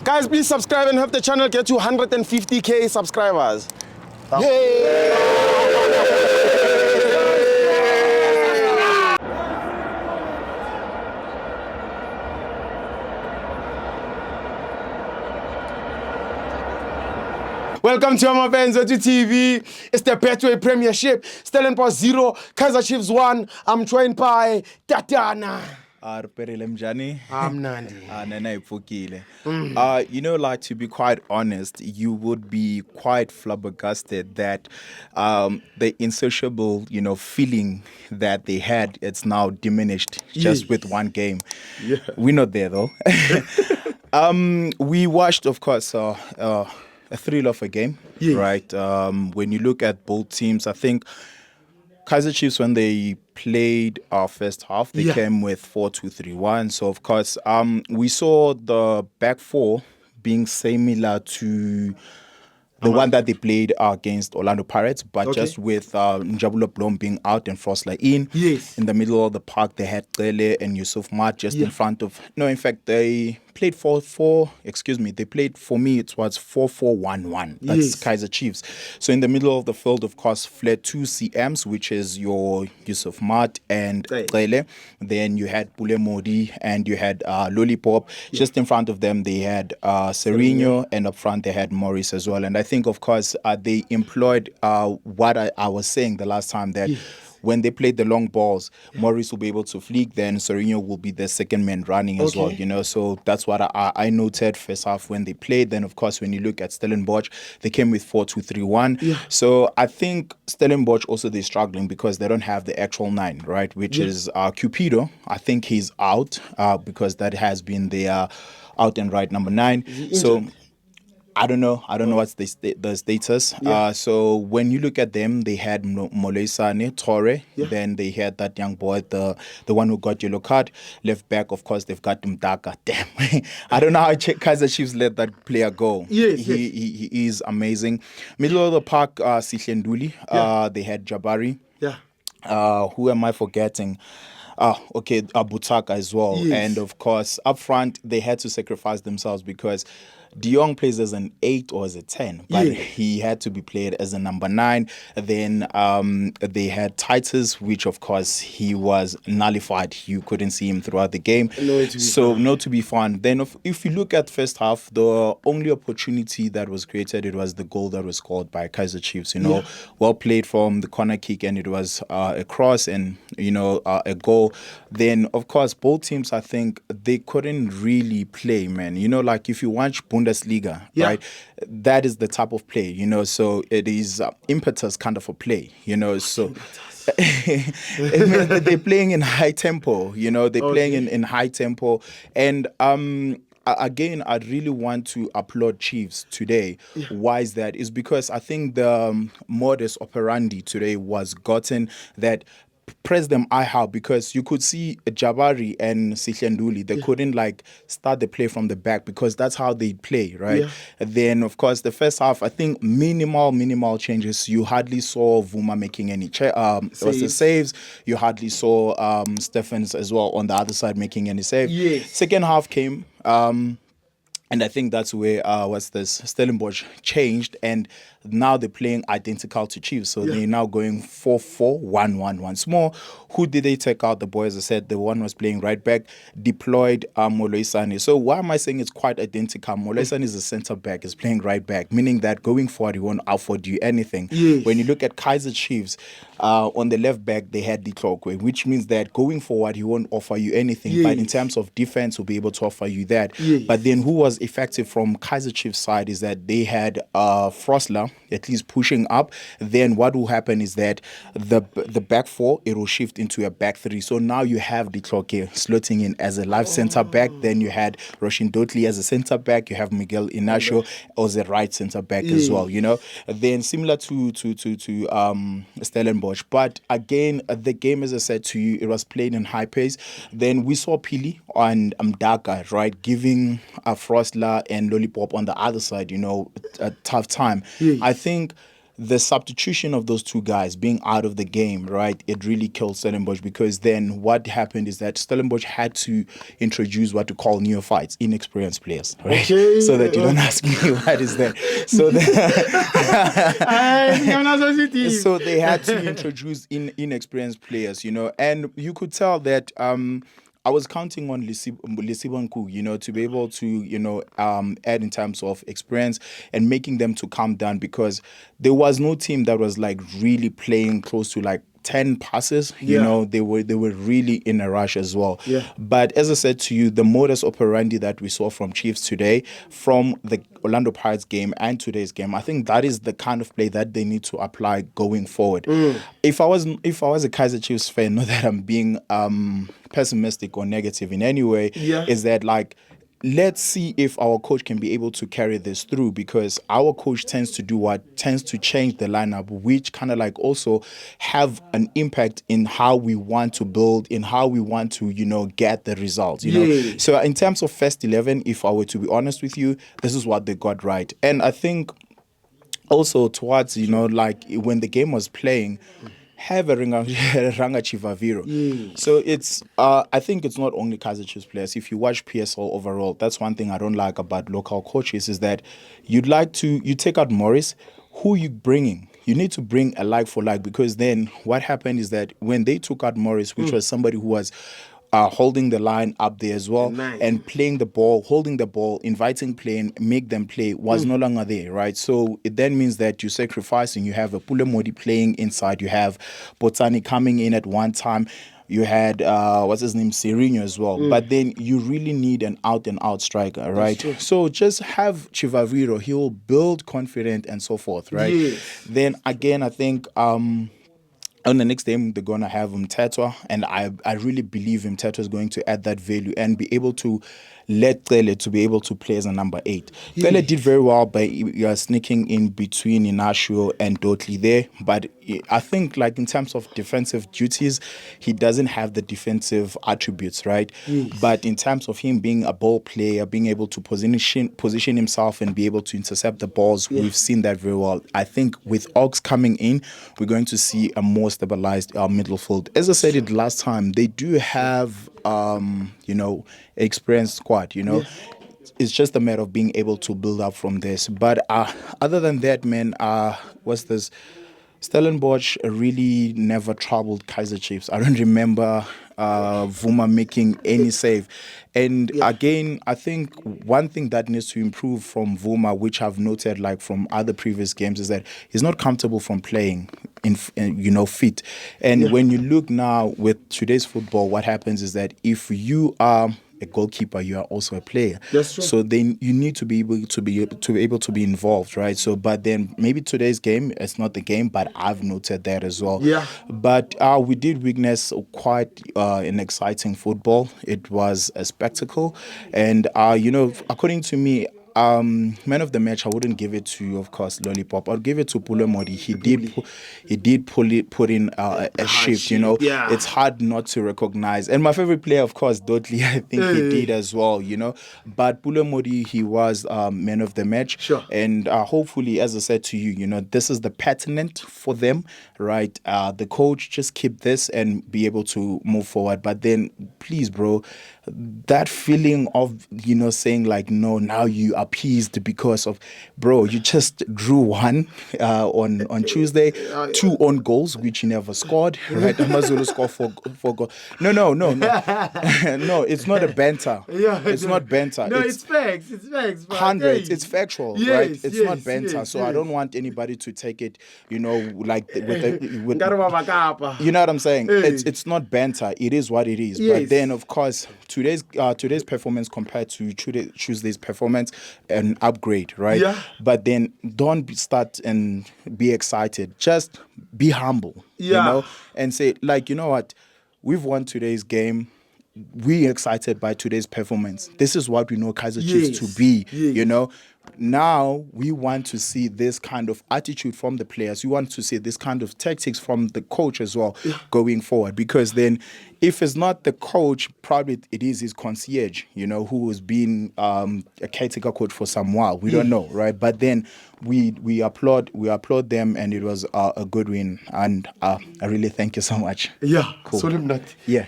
Guys, please subscribe and help the channel get to 150k subscribers. Yay! Welcome to my FANS Wethu TV. It's the Betway Premiership. Stellenbosch 0, Kaizer Chiefs 1. I'm joined by Tatana. I'm Nandi. Like, to be quite honest, you would be quite flabbergasted that the insatiable, feeling that they had, it's now diminished just with one game. Yeah. We're not there though. We watched, of course, a thrill of a game, right? When you look at both teams, I think Kaizer Chiefs, when they played our first half, they came with 4-2-3-1. So, of course, we saw the back four being similar to the one that they played against Orlando Pirates, but just with Njabulo Blom being out and Frosler in. Yes. In the middle of the park, they had Stellenbosch and Yusuf Mat just in front of... No, in fact, they played they played, for me, it was 4-4-1-1. That's Kaizer Chiefs. So in the middle of the field, of course, fled two CMs, which is your Yusuf Mat and Stellenbosch. Then you had Pule Modi and you had Lollipop. Just in front of them, they had Sereno, and up front, they had Morris as well. And I think, of course, they employed what I was saying the last time, that when they played the long balls, Morris will be able to flick, then Sereno will be the second man running as well, So that's what I noted first half when they played. Then, of course, when you look at Stellenbosch, they came with 4-2-3-1. So I think Stellenbosch also, they're struggling because they don't have the actual 9, right, which is Cupido. I think he's out because that has been their out and right number 9. So I don't know what's the status. So when you look at them, they had Molesane, Torre. Then they had that young boy, the one who got yellow card. Left back, of course, they've got Mdaka. Damn. I don't know how Kaizer Chiefs let that player go. He is amazing. Middle of the park, Sihlendouli. They had Jabari. Who am I forgetting? Abutaka as well. And of course, up front, they had to sacrifice themselves because De Jong plays as an 8 or as a 10, but he had to be played as a number 9. Then they had Titus, which of course he was nullified. You couldn't see him throughout the game. Not to be found. Then if you look at first half, the only opportunity that was created, it was the goal that was scored by Kaizer Chiefs. Well played from the corner kick, and it was a cross and a goal. Then of course both teams, I think they couldn't really play, man. Like if you watch Bundesliga, right? That is the type of play, so it is impetus kind of a play, so they're playing in high tempo, they're playing in high tempo. And again, I'd really want to applaud Chiefs today. Why is that? Is because I think the modus operandi today was gotten that press them high, because you could see Jabari and Sihlendouli, they couldn't start the play from the back because that's how they play, right? Then of course the first half, I think minimal changes. You hardly saw Vuma making any saves. You hardly saw Stephens as well on the other side making any saves. Second half came, and I think that's where Stellenbosch changed, and now they're playing identical to Chiefs. So they're now going 4-4-1-1 once more. Who did they take out? The boy, as I said, the one was playing right back, deployed Molesane. So why am I saying it's quite identical? Molesane is a centre back, is playing right back, meaning that going forward, he won't afford you anything. When you look at Kaizer Chiefs, on the left back, they had the Clockway, which means that going forward, he won't offer you anything. But in terms of defense, he'll be able to offer you that. But then who was effective from Kaizer Chiefs' side is that they had Frosler, at least pushing up. Then what will happen is that the back four, it will shift into a back 3. So now you have the Clockay slotting in as a live centre back. Then you had Roshin Dortley as a centre back. You have Miguel Inacio as a right centre back as well. Then similar to Stellenbosch, but again the game, as I said to you, it was played in high pace. Then we saw Pili and Mdaka, right, giving Frosler and Lollipop on the other side, a tough time. I think the substitution of those two guys being out of the game, right, it really killed Stellenbosch, because then what happened is that Stellenbosch had to introduce what to call neophytes, inexperienced players, right? Okay. So that you don't ask me what is that. So so they had to introduce inexperienced players, you know, and you could tell that I was counting on Lisibanku, you know, to be able to, you know, add in terms of experience and making them to calm down, because there was no team that was like really playing close to like 10 passes. You know, they were really in a rush as well. But as I said to you, the modus operandi that we saw from Chiefs today, from the Orlando Pirates game and today's game, I think that is the kind of play that they need to apply going forward. If I was a Kaizer Chiefs fan, not that I'm being pessimistic or negative in any way, is that like, let's see if our coach can be able to carry this through, because our coach tends to change the lineup, which kind of like also have an impact in how we want to build, in how we want to, you know, get the results, you know. So in terms of first 11, if I were to be honest with you, this is what they got right. And I think also towards, you know, like when the game was playing, have a Ranga Chivaviro. So it's I think it's not only Kaizer Chiefs players. If you watch PSL overall, that's one thing I don't like about local coaches, is that you take out Morris, who you bringing? You need to bring a like for like, because then what happened is that when they took out Morris, which was somebody who was holding the line up there as well, and playing the ball, holding the ball, inviting play and make them play, was no longer there, right? So it then means that you're sacrificing. You have a Pule Modi playing inside. You have Botani coming in at one time. You had, what's his name, Serino as well. But then you really need an out-and-out striker, right? So just have Chivaviro. He will build confidence and so forth, right? Then again, I think on the next game, they're going to have Mtetwa, and I really believe Mtetwa is going to add that value and be able to let Tele to be able to play as a number 8. Tele did very well by sneaking in between Inasio and Dortley there, but I think like in terms of defensive duties, he doesn't have the defensive attributes, right? But in terms of him being a ball player, being able to position himself and be able to intercept the balls, we've seen that very well. I think with Ox coming in, we're going to see a more stabilized middle field. As I said it last time, they do have you know, experienced squad, you know. It's just a matter of being able to build up from this. But other than that, man, what's this? Stellenbosch really never troubled Kaizer Chiefs. I don't remember Vuma making any save. And again, I think one thing that needs to improve from Vuma, which I've noted like from other previous games, is that he's not comfortable from playing in you know, fit. And when you look now with today's football, what happens is that if you are a goalkeeper, you are also a player. That's true. So then you need to be able to be involved, right? So, but then maybe today's game is not the game, but I've noted that as well. But we did witness quite an exciting football. It was a spectacle, and you know, according to me, man of the match, I wouldn't give it to, of course, Lollipop. I'd give it to Pule Modi. He did put in a shift. You know, it's hard not to recognize. And my favorite player, of course, Dortley. I think he did as well. You know, but Pule Modi, he was man of the match. And hopefully, as I said to you, you know, this is the pattern for them, right? The coach just keep this and be able to move forward. But then, please, bro, that feeling of, you know, saying like, no, now you appeased because of, bro, you just drew one on Tuesday, 2 own goals which you never scored, right? Amazulu scored 4 goals. No, no, it's not a banter. It's not banter. No, it's facts. It's facts. Hundreds. It's factual, right? It's not banter. So I don't want anybody to take it, you know, like with you know what I'm saying? It's not banter. It is what it is. But then, of course, today's performance compared to Tuesday's performance, an upgrade, right? But then don't start and be excited. Just be humble, you know, and say like, you know what, we've won today's game. We're excited by today's performance. This is what we know Kaizer Chiefs to be, you know. Now we want to see this kind of attitude from the players. We want to see this kind of tactics from the coach as well going forward. Because then, if it's not the coach, probably it is his concierge, who has been a caretaker coach for some while. We don't know, right? But then we applaud them, and it was a good win. And I really thank you so much. Yeah, cool. so Yeah.